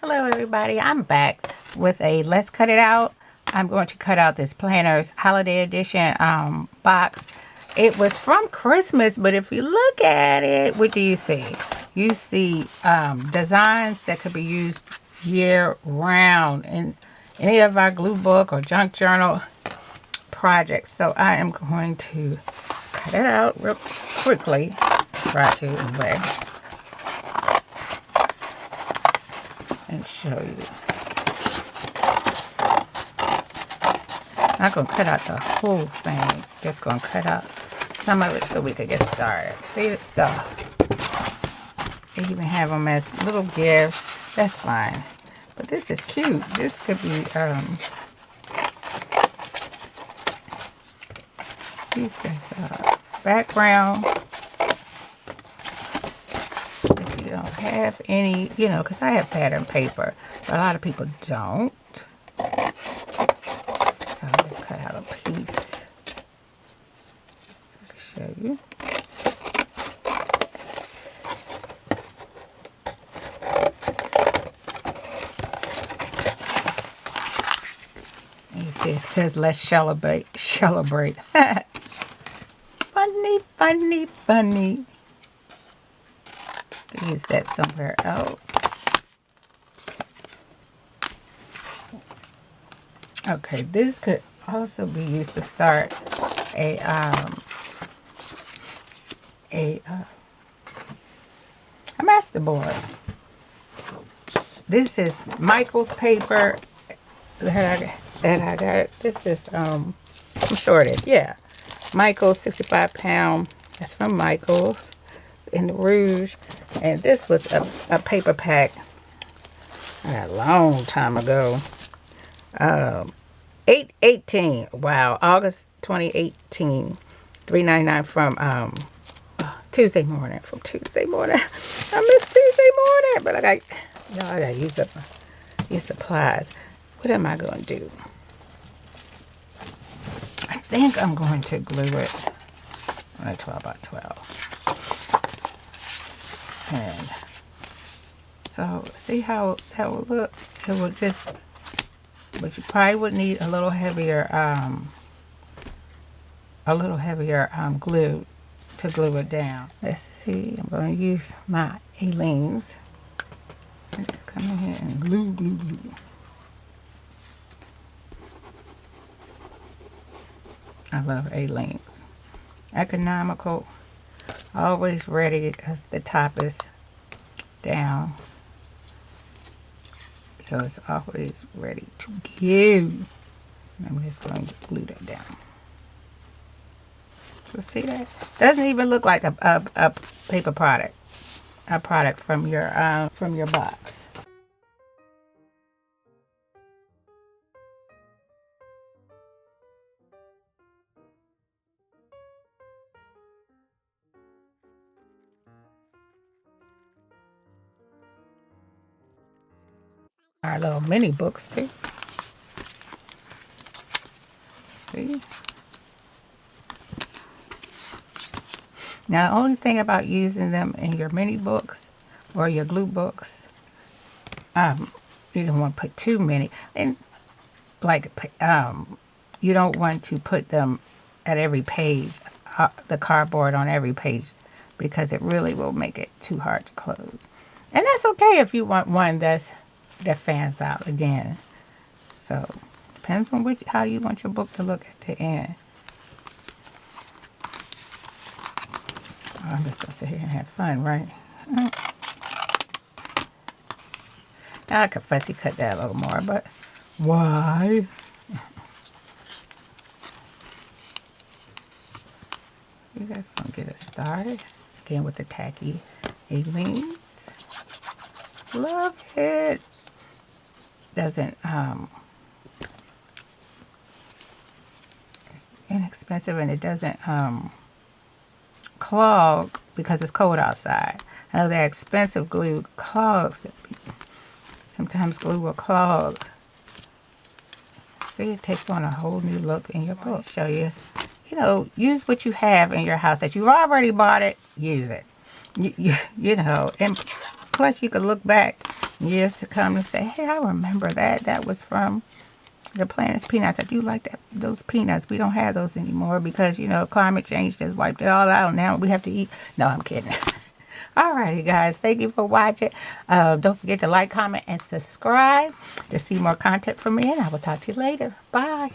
Hello everybody, I'm back with a Let's Cut It Out. I'm going to cut out this Planner's Holiday Edition box. It was from Christmas, but if you look at it, what do you see? You see designs that could be used year round in any of our glue book or junk journal projects. So I am going to cut it out real quickly. Try to anyway. And show you. I'm not going to cut out the whole thing. Just going to cut out some of it so we could get started. See, let's go. They even have them as little gifts. That's fine. But this is cute. This could be, see, this background. If you don't have any, you know, because I have pattern paper, but a lot of people don't. So let's cut out a piece so I can show you. And you see it says let's celebrate. Funny, funny, funny. Use that somewhere else. Okay, this could also be used to start a masterboard. This is Michael's paper that I got. This is I'm shorted. Yeah, Michael's 65 pound. That's from Michael's in the Rouge. And this was a paper pack a long time ago. 8/18. Wow, August 2018. $3.99 from Tuesday morning. From Tuesday morning. I miss Tuesday morning, but I gotta use up these supplies. What am I gonna do? I think I'm going to glue it on a 12 by 12. And so see how that would look. It would just, but you probably would need a little heavier glue to glue it down. Let's see. I'm going to use my A-Leans and just come in here and glue. I love A-Leans. Economical. Always ready because the top is down. So it's always ready to go. I'm just going to glue that down. So see that? Doesn't even look like a paper product. A product from your box. Our little mini books too. See? Now the only thing about using them in your mini books or your glue books, you don't want to put too many. And like you don't want to put them at every page, the cardboard on every page, because it really will make it too hard to close. And that's okay if you want one that fans out again. So depends on how you want your book to look at the end. I'm just gonna sit here and have fun, right? Now I could fussy cut that a little more, but why? You guys gonna get us started again with the tacky A-Leans. Love it. Doesn't it's inexpensive, and it doesn't clog because it's cold outside. I know that expensive glue clogs. Sometimes glue will clog. See, it takes on a whole new look in your book. Show you, you know, use what you have in your house that you've already bought it. Use it. You know, and plus you can look back years to come and say, hey, I remember that. That was from the Planet's Peanuts. I do like that, those peanuts. We don't have those anymore because, you know, climate change just wiped it all out. Now we have to eat. No, I'm kidding. Alrighty, guys. Thank you for watching. Don't forget to like, comment, and subscribe to see more content from me. And I will talk to you later. Bye.